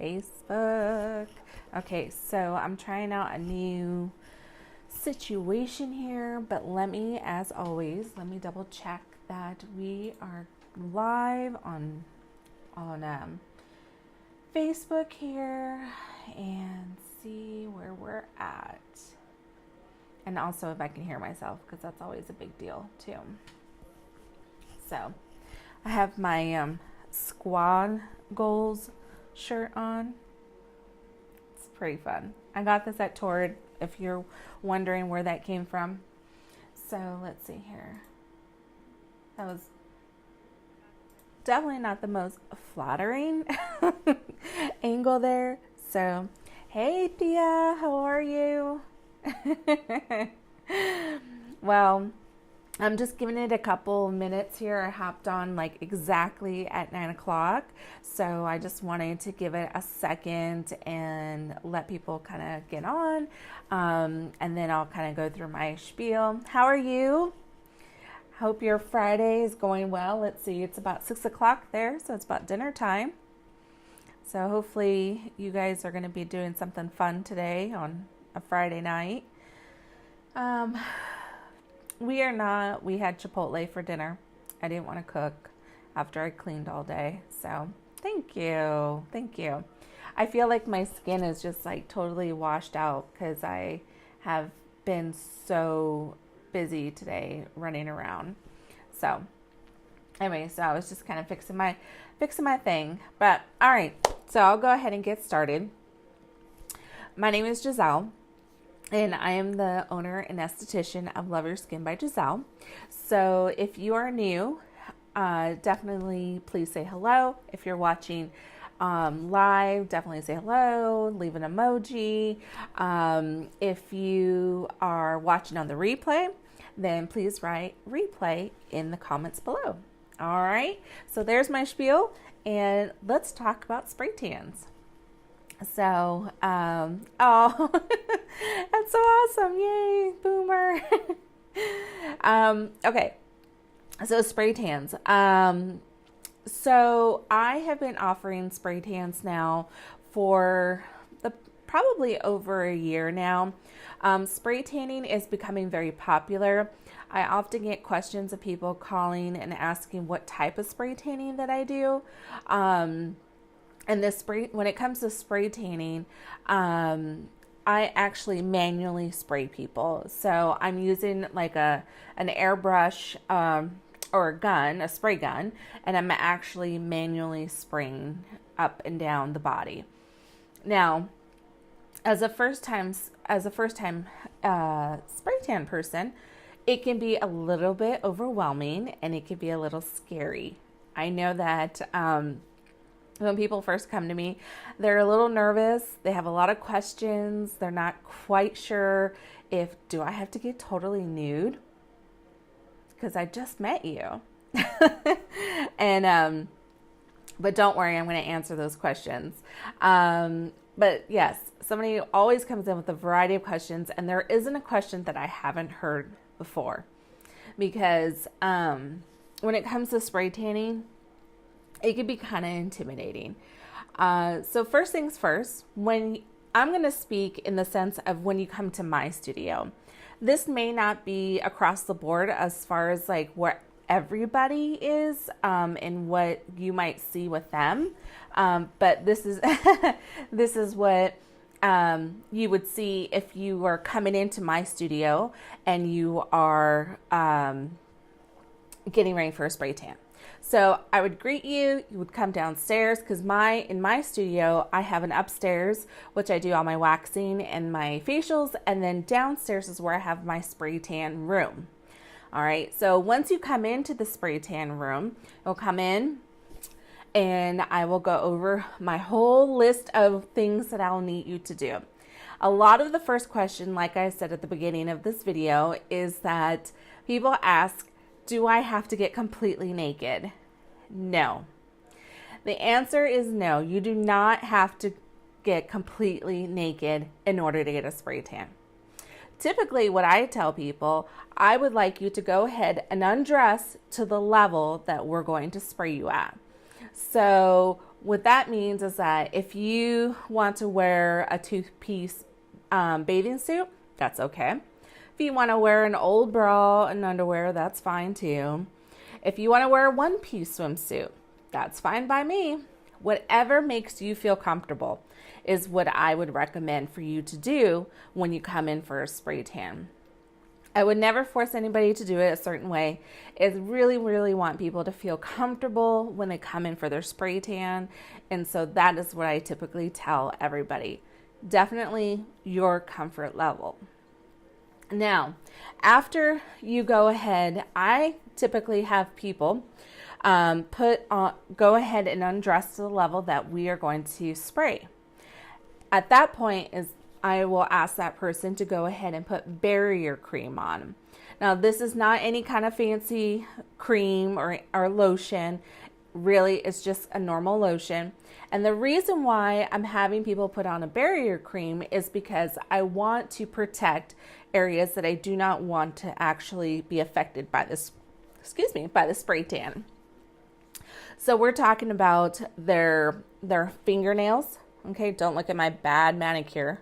Facebook. Okay, so I'm trying out a new situation here, but as always, let me double check that we are live on Facebook here and see where we're at. And also if I can hear myself, because that's always a big deal too. So I have my squad goals shirt on. It's pretty fun. I got this at Torrid, if you're wondering where that came from. So let's see here. That was definitely not the most flattering angle there. So, hey Thea, how are you? Well, I'm just giving it a couple minutes here. I hopped on like exactly at 9 o'clock. So I just wanted to give it a second and let people kind of get on. And then I'll kind of go through my spiel. How are you? Hope your Friday is going well. Let's see, it's about 6 o'clock there. So it's about dinner time. So hopefully you guys are going to be doing something fun today on a Friday night. We are not. We had Chipotle for dinner. I didn't want to cook after I cleaned all day. So thank you. Thank you. I feel like my skin is just like totally washed out because I have been so busy today running around. So anyway, so I was just kind of fixing my thing. But all right, so I'll go ahead and get started. My name is Giselle. And I am the owner and esthetician of Love Your Skin by Giselle. So if you are new, definitely please say hello. If you're watching live, definitely say hello, leave an emoji. If you are watching on the replay, then please write replay in the comments below. All right, so there's my spiel, and let's talk about spray tans. So, oh, that's so awesome. Yay, boomer. Okay. So spray tans. So I have been offering spray tans now for probably over a year now. Spray tanning is becoming very popular. I often get questions of people calling and asking what type of spray tanning that I do. And when it comes to spray tanning, I actually manually spray people. So I'm using like an airbrush or a spray gun, and I'm actually manually spraying up and down the body. Now, as a first time spray tan person, it can be a little bit overwhelming and it can be a little scary. I know that when people first come to me, they're a little nervous. They have a lot of questions. They're not quite sure do I have to get totally nude? Because I just met you. And, but don't worry, I'm going to answer those questions. But yes, somebody always comes in with a variety of questions, and there isn't a question that I haven't heard before. Because when it comes to spray tanning, it can be kind of intimidating. So first things first, when I'm going to speak in the sense of when you come to my studio, this may not be across the board as far as like what everybody is and what you might see with them. But this is this is what you would see if you were coming into my studio and you are getting ready for a spray tan. So I would greet you, you would come downstairs because in my studio, I have an upstairs, which I do all my waxing and my facials. And then downstairs is where I have my spray tan room. All right. So once you come into the spray tan room, you'll come in and I will go over my whole list of things that I'll need you to do. A lot of the first question, like I said at the beginning of this video, is that people ask, do I have to get completely naked? No. The answer is no. You do not have to get completely naked in order to get a spray tan. Typically, what I tell people, I would like you to go ahead and undress to the level that we're going to spray you at. So what that means is that if you want to wear a two-piece bathing suit, that's okay. If you want to wear an old bra and underwear, that's fine too. If you want to wear a one-piece swimsuit, that's fine by me. Whatever makes you feel comfortable is what I would recommend for you to do when you come in for a spray tan. I would never force anybody to do it a certain way. I really, really want people to feel comfortable when they come in for their spray tan. And so that is what I typically tell everybody. Definitely your comfort level. Now, after you go ahead, I typically have people go ahead and undress to the level that we are going to spray. At that point I will ask that person to go ahead and put barrier cream on. Now, this is not any kind of fancy cream or lotion. Really, it's just a normal lotion. And the reason why I'm having people put on a barrier cream is because I want to protect areas that I do not want to actually be affected by this, by the spray tan. So we're talking about their fingernails. Okay, don't look at my bad manicure.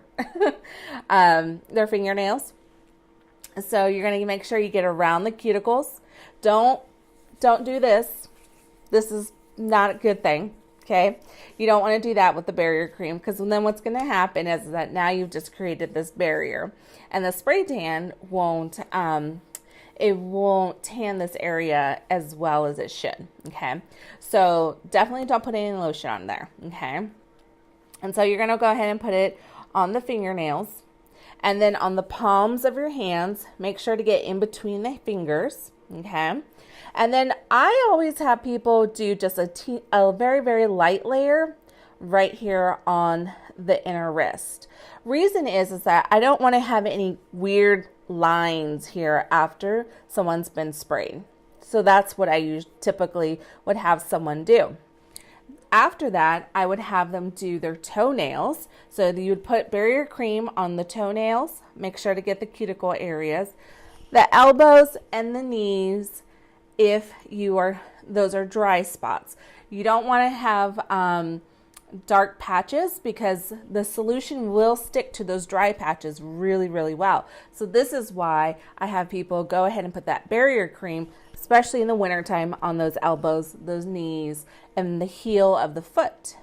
Their fingernails. So you're going to make sure you get around the cuticles. Don't do this. This is not a good thing. Okay, you don't want to do that with the barrier cream, because then what's going to happen is that now you've just created this barrier, and the spray tan won't tan this area as well as it should. Okay, so definitely don't put any lotion on there. Okay. And so you're going to go ahead and put it on the fingernails, and then on the palms of your hands. Make sure to get in between the fingers, okay? And then I always have people do just a very, very light layer right here on the inner wrist. Reason is that I don't want to have any weird lines here after someone's been sprayed. So that's what I typically would have someone do. After that, I would have them do their toenails. So you would put barrier cream on the toenails. Make sure to get the cuticle areas, the elbows and the knees. If those are dry spots, you don't want to have dark patches, because the solution will stick to those dry patches really, really well. So this is why I have people go ahead and put that barrier cream, especially in the wintertime, on those elbows, those knees, and the heel of the foot.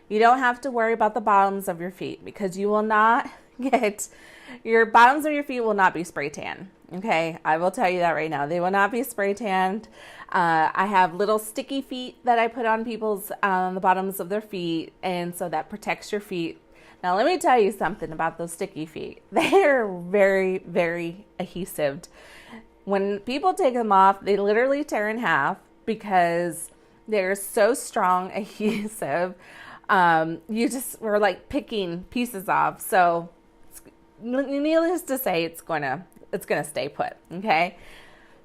You don't have to worry about the bottoms of your feet, because you will not your bottoms of your feet will not be spray tan. Okay, I will tell you that right now. They will not be spray tanned. I have little sticky feet that I put on people's the bottoms of their feet, and so that protects your feet. Now, let me tell you something about those sticky feet. They're very, very adhesive. When people take them off, they literally tear in half because they're so strong, adhesive. We're like picking pieces off. So needless to say, it's gonna stay put. Okay.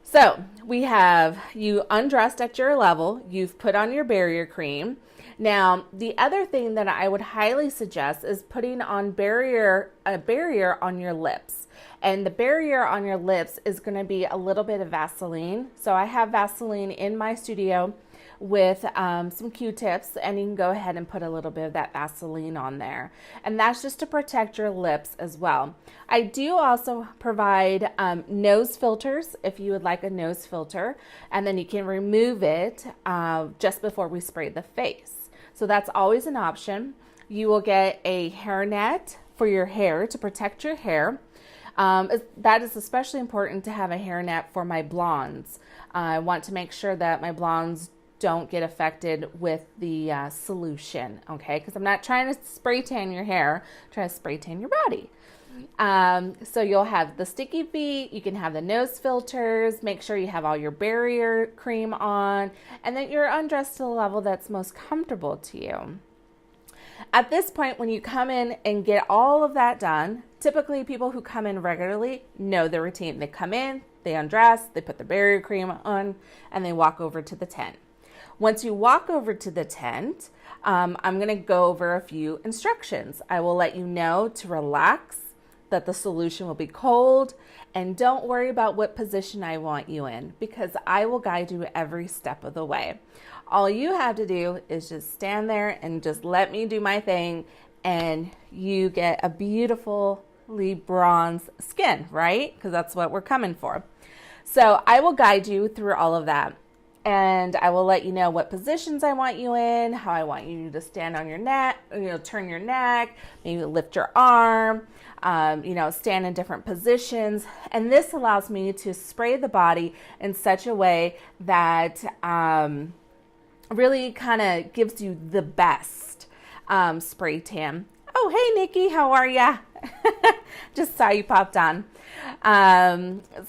So we have you undressed at your level. You've put on your barrier cream. Now, the other thing that I would highly suggest is putting on a barrier on your lips. And the barrier on your lips is going to be a little bit of Vaseline. So I have Vaseline in my studio with some Q-tips, and you can go ahead and put a little bit of that Vaseline on there. And that's just to protect your lips as well. I do also provide nose filters if you would like a nose filter, and then you can remove it just before we spray the face. So that's always an option. You will get a hairnet for your hair to protect your hair. That is especially important to have a hairnet for my blondes. I want to make sure that my blondes don't get affected with the solution, okay? Because I'm not trying to spray tan your hair, I'm trying to spray tan your body. So you'll have the sticky feet, you can have the nose filters, make sure you have all your barrier cream on, and that you're undressed to the level that's most comfortable to you. At this point, when you come in and get all of that done, typically people who come in regularly know the routine. They come in, they undress, they put the barrier cream on, and they walk over to the tent. Once you walk over to the tent, I'm going to go over a few instructions. I will let you know to relax, that the solution will be cold, and don't worry about what position I want you in, because I will guide you every step of the way. All you have to do is just stand there and just let me do my thing, and you get a beautifully bronze skin, right? Because that's what we're coming for. So I will guide you through all of that. And I will let you know what positions I want you in, how I want you to stand on your neck, turn your neck, maybe lift your arm, stand in different positions. And this allows me to spray the body in such a way that really kind of gives you the best spray tan. Oh, hey, Nikki, how are ya? Just saw you popped on.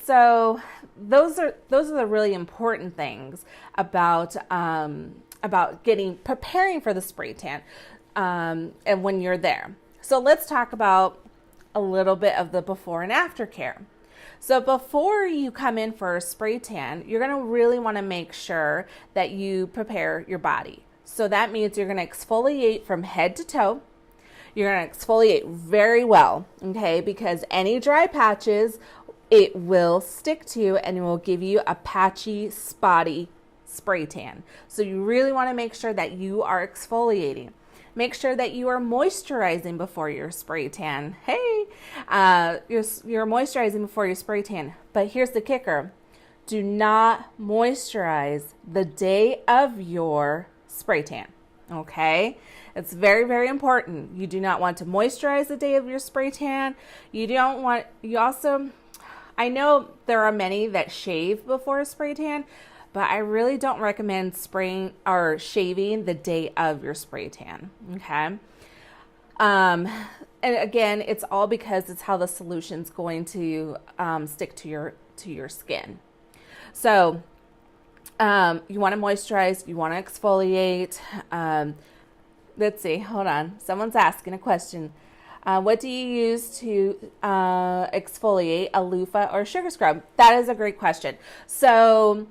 So those are the really important things about preparing for the spray tan, and when you're there. So let's talk about a little bit of the before and after care. So before you come in for a spray tan, you're going to really want to make sure that you prepare your body. So that means you're going to exfoliate from head to toe. You're going to exfoliate very well, okay? Because any dry patches, it will stick to and it will give you a patchy, spotty spray tan. So you really want to make sure that you are exfoliating. Make sure that you are moisturizing before your spray tan. Hey, you're moisturizing before your spray tan. But here's the kicker. Do not moisturize the day of your spray tan, okay? It's very, very important. You do not want to moisturize the day of your spray tan. I know there are many that shave before a spray tan, but I really don't recommend spraying or shaving the day of your spray tan, okay? And again, it's all because it's how the solution's going to stick to your skin. So you want to moisturize, you want to exfoliate. Let's see, hold on. Someone's asking a question. What do you use to exfoliate, a loofah or sugar scrub? That is a great question. So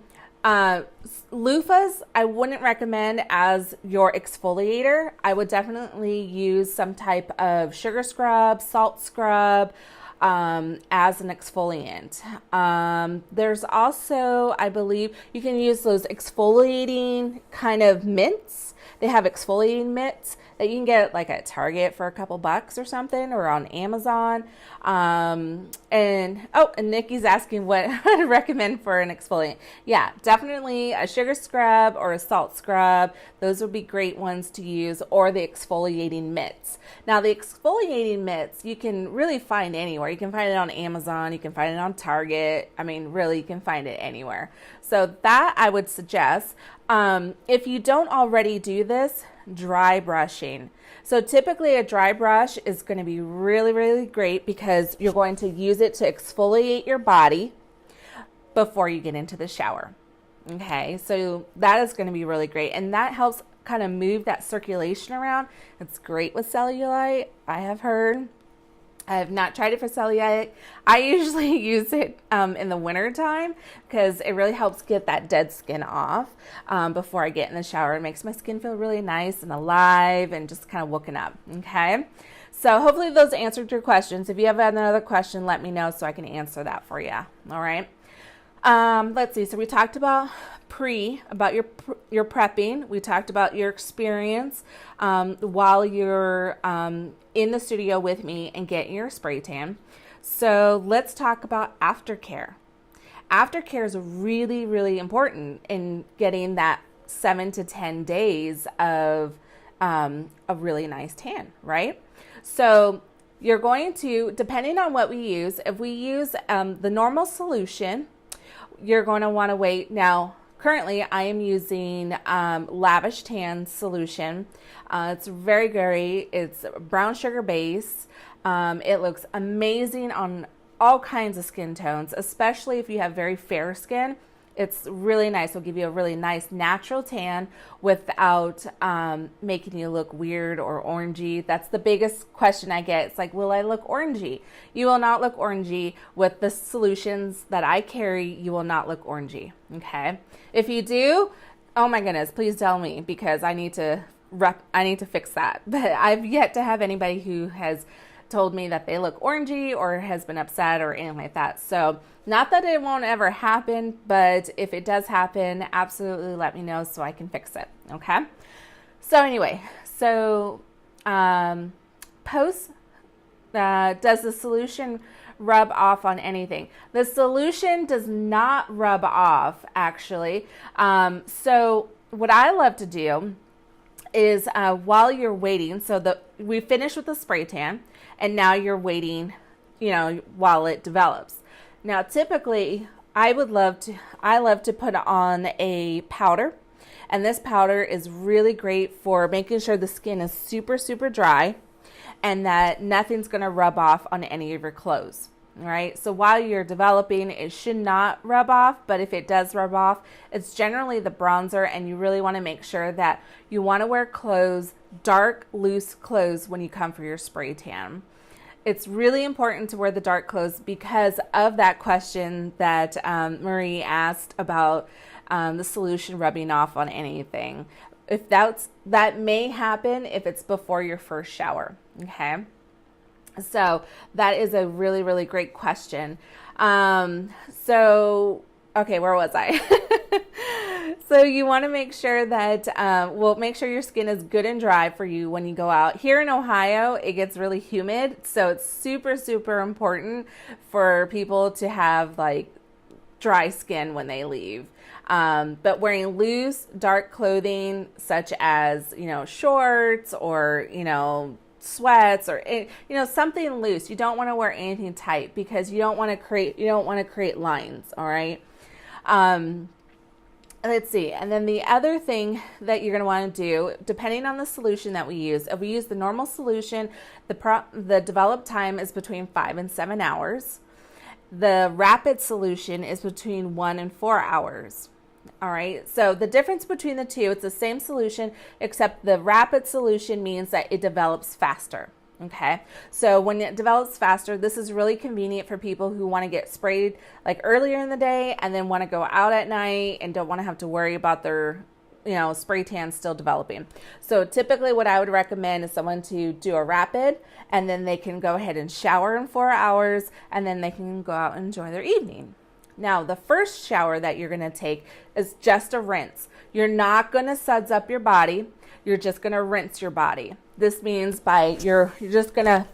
loofahs, I wouldn't recommend as your exfoliator. I would definitely use some type of sugar scrub, salt scrub, as an exfoliant. There's also, I believe, you can use those exfoliating kind of mints. They have exfoliating mitts that you can get like at Target for a couple bucks or something, or on Amazon. And Nikki's asking what I'd recommend for an exfoliant. Yeah, definitely a sugar scrub or a salt scrub. Those would be great ones to use, or the exfoliating mitts. Now, the exfoliating mitts, you can really find anywhere. You can find it on Amazon. You can find it on Target. I mean, really, you can find it anywhere. So that I would suggest. If you don't already do this, dry brushing. So typically a dry brush is going to be really, really great because you're going to use it to exfoliate your body before you get into the shower. Okay, so that is going to be really great. And that helps kind of move that circulation around. It's great with cellulite, I have heard. I have not tried it for cellulite. I usually use it in the winter time because it really helps get that dead skin off before I get in the shower. It makes my skin feel really nice and alive and just kind of woken up, okay? So hopefully those answered your questions. If you have another question, let me know so I can answer that for you, all right? Let's see. So we talked about your prepping. We talked about your experience while you're in the studio with me and getting your spray tan. So let's talk about aftercare. Aftercare is really, really important in getting that 7 to 10 days of a really nice tan, right? So you're going to, depending on what we use, if we use the normal solution, you're going to want to wait. Now, currently, I am using Lavish Tan solution. It's very great. It's brown sugar base. It looks amazing on all kinds of skin tones, especially if you have very fair skin. It's really nice. It'll give you a really nice natural tan without making you look weird or orangey. That's the biggest question I get. It's like, will I look orangey? You will not look orangey. With the solutions that I carry, you will not look orangey, okay? If you do, oh my goodness, please tell me because I need to fix that. But I've yet to have anybody who has told me that they look orangey or has been upset or anything like that. So not that it won't ever happen, but if it does happen, absolutely let me know so I can fix it. Okay. So anyway, post, does the solution rub off on anything? The solution does not rub off, actually. So what I love to do is while you're waiting, so we finished with the spray tan, and now you're waiting, while it develops. Now, typically, I love to put on a powder, and this powder is really great for making sure the skin is super, super dry and that nothing's going to rub off on any of your clothes. All right. So while you're developing, it should not rub off, but if it does rub off, it's generally the bronzer, and you really want to make sure that you want to wear clothes, dark, loose clothes when you come for your spray tan. It's really important to wear the dark clothes because of that question that Marie asked about the solution rubbing off on anything. If that may happen if it's before your first shower. Okay. So that is a really, really great question. Okay, where was I? So you want to make sure that, make sure your skin is good and dry for you when you go out. Here in Ohio, it gets really humid. So it's super, super important for people to have like dry skin when they leave. But wearing loose, dark clothing, such as, shorts or, sweats or something loose. You don't want to wear anything tight because you don't want to create lines. All right. Let's see. And then the other thing that you're going to want to do, depending on the solution that we use, if we use the normal solution, the developed time is between 5 and 7 hours. The rapid solution is between 1 and 4 hours. All right. So the difference between the two, it's the same solution, except the rapid solution means that it develops faster. Okay. So when it develops faster, this is really convenient for people who want to get sprayed like earlier in the day and then want to go out at night and don't want to have to worry about their, spray tan still developing. So typically what I would recommend is someone to do a rapid, and then they can go ahead and shower in 4 hours, and then they can go out and enjoy their evening. Now, the first shower that you're going to take is just a rinse. You're not going to suds up your body. You're just going to rinse your body. This means you're just going to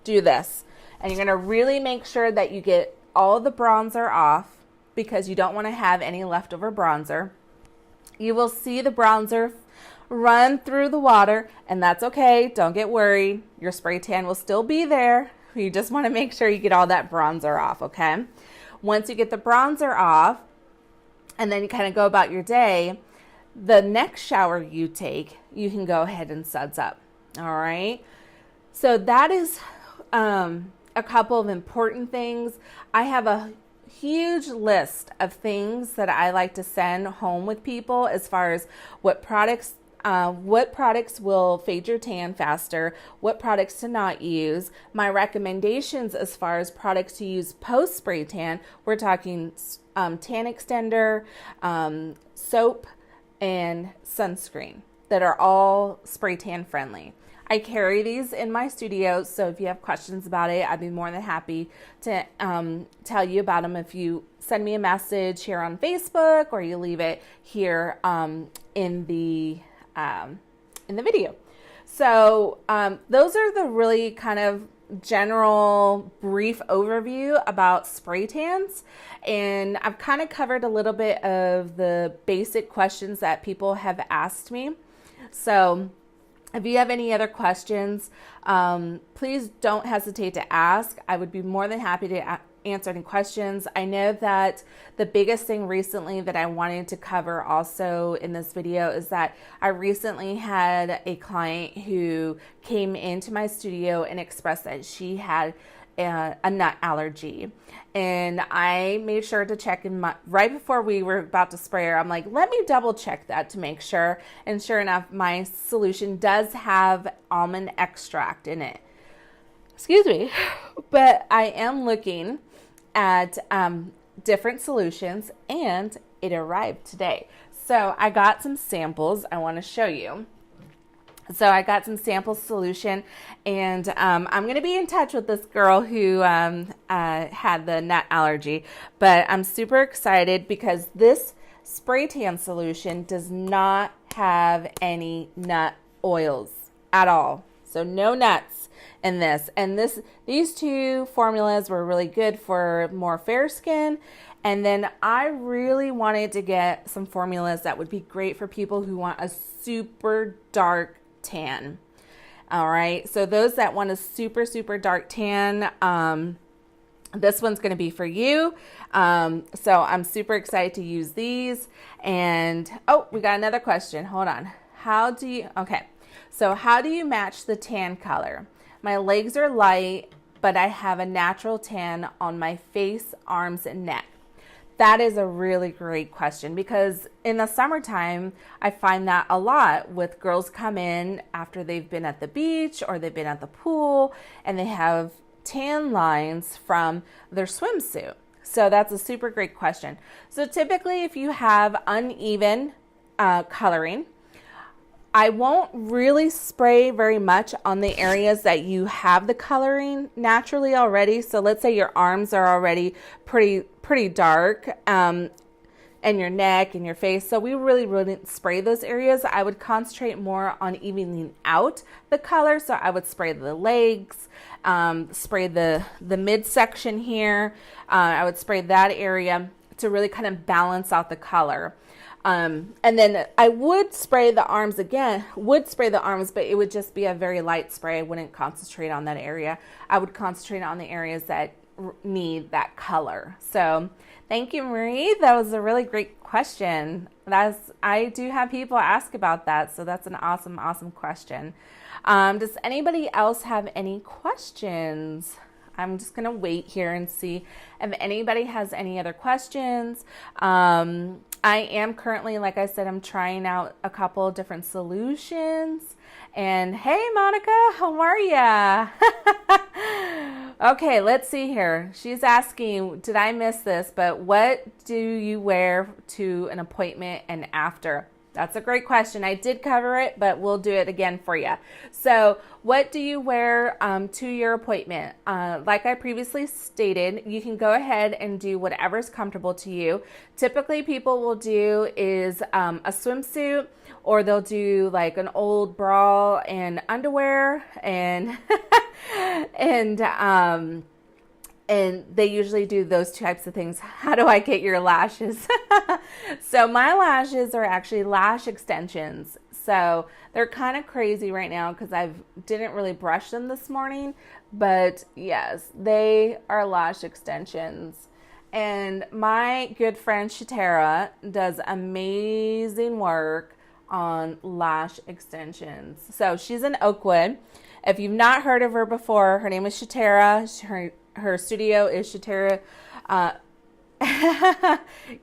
do this. And you're going to really make sure that you get all the bronzer off because you don't want to have any leftover bronzer. You will see the bronzer run through the water, and that's okay. Don't get worried. Your spray tan will still be there. You just want to make sure you get all that bronzer off, okay? Once you get the bronzer off, and then you kind of go about your day, the next shower you take, you can go ahead and suds up. All right. So that is a couple of important things. I have a huge list of things that I like to send home with people as far as what products will fade your tan faster, what products to not use, my recommendations as far as products to use post spray tan. We're talking tan extender, soap, and sunscreen that are all spray tan friendly. I carry these in my studio, so if you have questions about it, I'd be more than happy to tell you about them if you send me a message here on Facebook or you leave it here in the video. So those are the really kind of general brief overview about spray tans, and I've kind of covered a little bit of the basic questions that people have asked me. So if you have any other questions, please don't hesitate to ask. I would be more than happy to answer any questions. I know that the biggest thing recently that I wanted to cover also in this video is that I recently had a client who came into my studio and expressed that she had a nut allergy, and I made sure to check right before we were about to spray her. I'm like, let me double check that to make sure, and sure enough, my solution does have almond extract in it. Excuse me, but I am looking at different solutions, and it arrived today. So I got some samples I want to show you. So I got some sample solution, and I'm going to be in touch with this girl who had the nut allergy. But I'm super excited because this spray tan solution does not have any nut oils at all. So no nuts in this. And these two formulas were really good for more fair skin. And then I really wanted to get some formulas that would be great for people who want a super dark tan. All right, so those that want a super, super dark tan, this one's going to be for you. So I'm super excited to use these. And oh, we got another question. Hold on. So how do you match the tan color? My legs are light, but I have a natural tan on my face, arms, and neck. That is a really great question because in the summertime, I find that a lot with girls come in after they've been at the beach or they've been at the pool and they have tan lines from their swimsuit. So that's a super great question. So typically if you have uneven coloring, I won't really spray very much on the areas that you have the coloring naturally already. So let's say your arms are already pretty dark, and your neck and your face. So we really wouldn't spray those areas. I would concentrate more on evening out the color. So I would spray the legs, spray the midsection here. I would spray that area to really kind of balance out the color. And then I would spray the arms again, but it would just be a very light spray. I wouldn't concentrate on that area. I would concentrate on the areas that need that color. So thank you, Marie. That was a really great question. I do have people ask about that. So that's an awesome, awesome question. Does anybody else have any questions? I'm just going to wait here and see if anybody has any other questions. I am currently, like I said, I'm trying out a couple of different solutions. And hey, Monica, how are ya? Okay, let's see here. She's asking, did I miss this? But what do you wear to an appointment and after? That's a great question. I did cover it, but we'll do it again for you. So what do you wear to your appointment? Like I previously stated, you can go ahead and do whatever's comfortable to you. Typically, people will do is a swimsuit, or they'll do like an old bra and underwear, and and they usually do those types of things. How do I get your lashes? So my lashes are actually lash extensions. So they're kind of crazy right now because I didn't really brush them this morning. But yes, they are lash extensions. And my good friend Shatara does amazing work on lash extensions. So she's in Oakwood. If you've not heard of her before, her name is Shatara. Her studio is Shatara.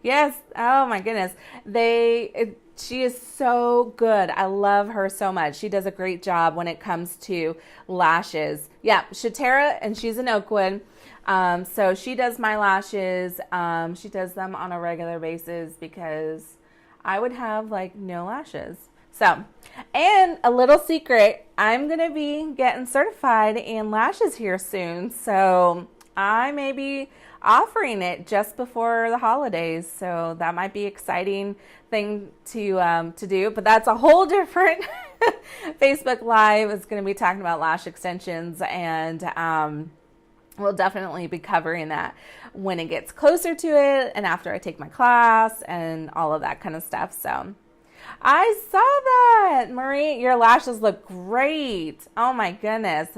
Yes. Oh my goodness. She is so good. I love her so much. She does a great job when it comes to lashes. Yeah, Shatara, and she's in Oakwood. So she does my lashes. She does them on a regular basis because I would have like no lashes. So, and a little secret, I'm going to be getting certified in lashes here soon. So I may be offering it just before the holidays. So that might be exciting thing to do, but that's a whole different Facebook Live. Is going to be talking about lash extensions, and we'll definitely be covering that when it gets closer to it and after I take my class and all of that kind of stuff. So I saw that, Marie. Your lashes look great. Oh my goodness.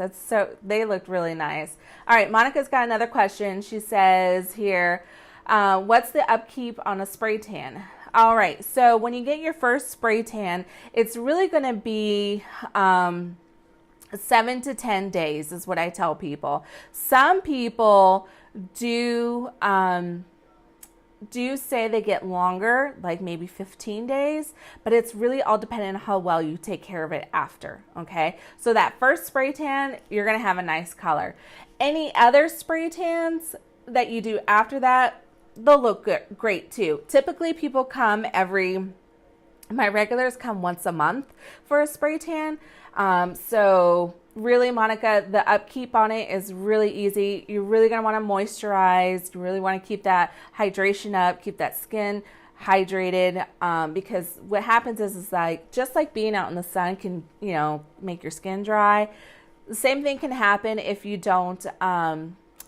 They looked really nice. All right. Monica's got another question. She says here, what's the upkeep on a spray tan? All right. So when you get your first spray tan, it's really going to be, 7 to 10 days is what I tell people. Some people do say they get longer, like maybe 15 days, but it's really all dependent on how well you take care of it after, okay? So that first spray tan, you're gonna have a nice color. Any other spray tans that you do after that, they'll look great too. Typically people come every My regulars come once a month for a spray tan. So really, Monica, the upkeep on it is really easy. You're really going to want to moisturize. You really want to keep that hydration up, keep that skin hydrated, because what happens is like, just like being out in the sun can, you know, make your skin dry. The same thing can happen if you don't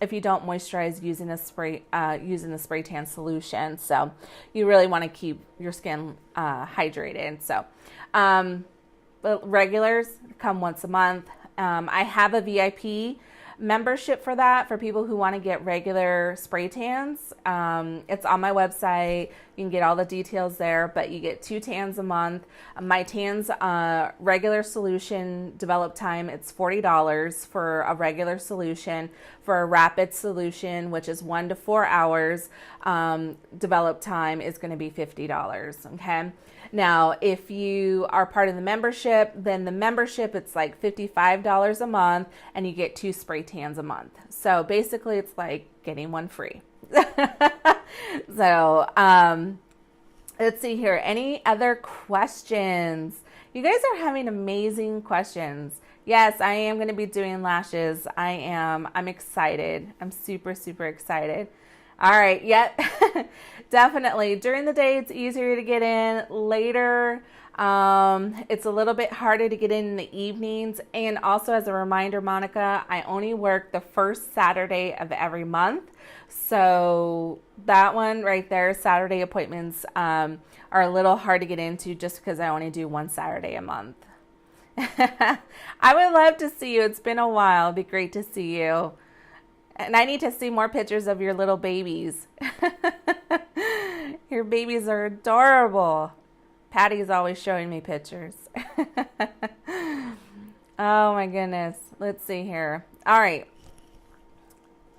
moisturize using the spray tan solution. So you really want to keep your skin hydrated. So but regulars come once a month. I have a VIP membership for that, for people who want to get regular spray tans. It's on my website. You can get all the details there, but you get 2 tans a month. My tans, regular solution develop time, it's $40 for a regular solution. For a rapid solution, which is 1 to 4 hours, develop time is going to be $50. Okay. Now, if you are part of the membership, then the membership, it's like $55 a month, and you get 2 spray tans a month. So basically, it's like getting one free. So let's see here. Any other questions? You guys are having amazing questions. Yes, I am going to be doing lashes. I'm excited. I'm super, super excited. All right. Yep. Definitely. During the day, it's easier to get in. Later, it's a little bit harder to get in the evenings. And also, as a reminder, Monica, I only work the first Saturday of every month. So that one right there, Saturday appointments, are a little hard to get into just because I only do 1 Saturday a month. I would love to see you. It's been a while. It'd be great to see you. And I need to see more pictures of your little babies. Your babies are adorable. Patty's always showing me pictures. Oh my goodness. Let's see here. All right.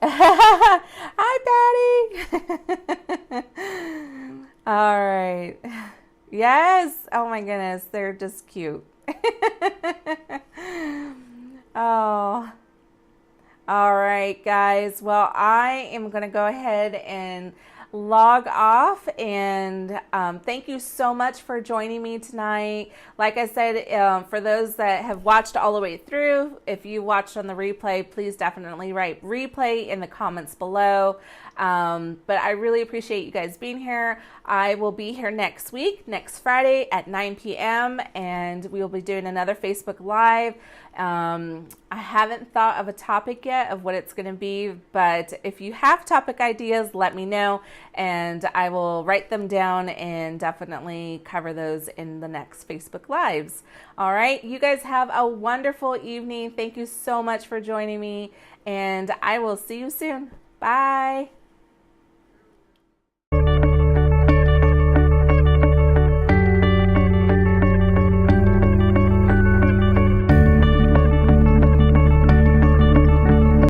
Hi, Patty. All right. Yes. Oh my goodness. They're just cute. Oh. All right, guys. Well, I am going to go ahead and log off, and thank you so much for joining me tonight. Like I said, for those that have watched all the way through, if you watched on the replay, please definitely write replay in the comments below. But I really appreciate you guys being here. I will be here next week, next Friday at 9 p.m. and we will be doing another Facebook Live. I haven't thought of a topic yet of what it's going to be, but if you have topic ideas, let me know and I will write them down and definitely cover those in the next Facebook Lives. All right, you guys have a wonderful evening. Thank you so much for joining me, and I will see you soon. Bye.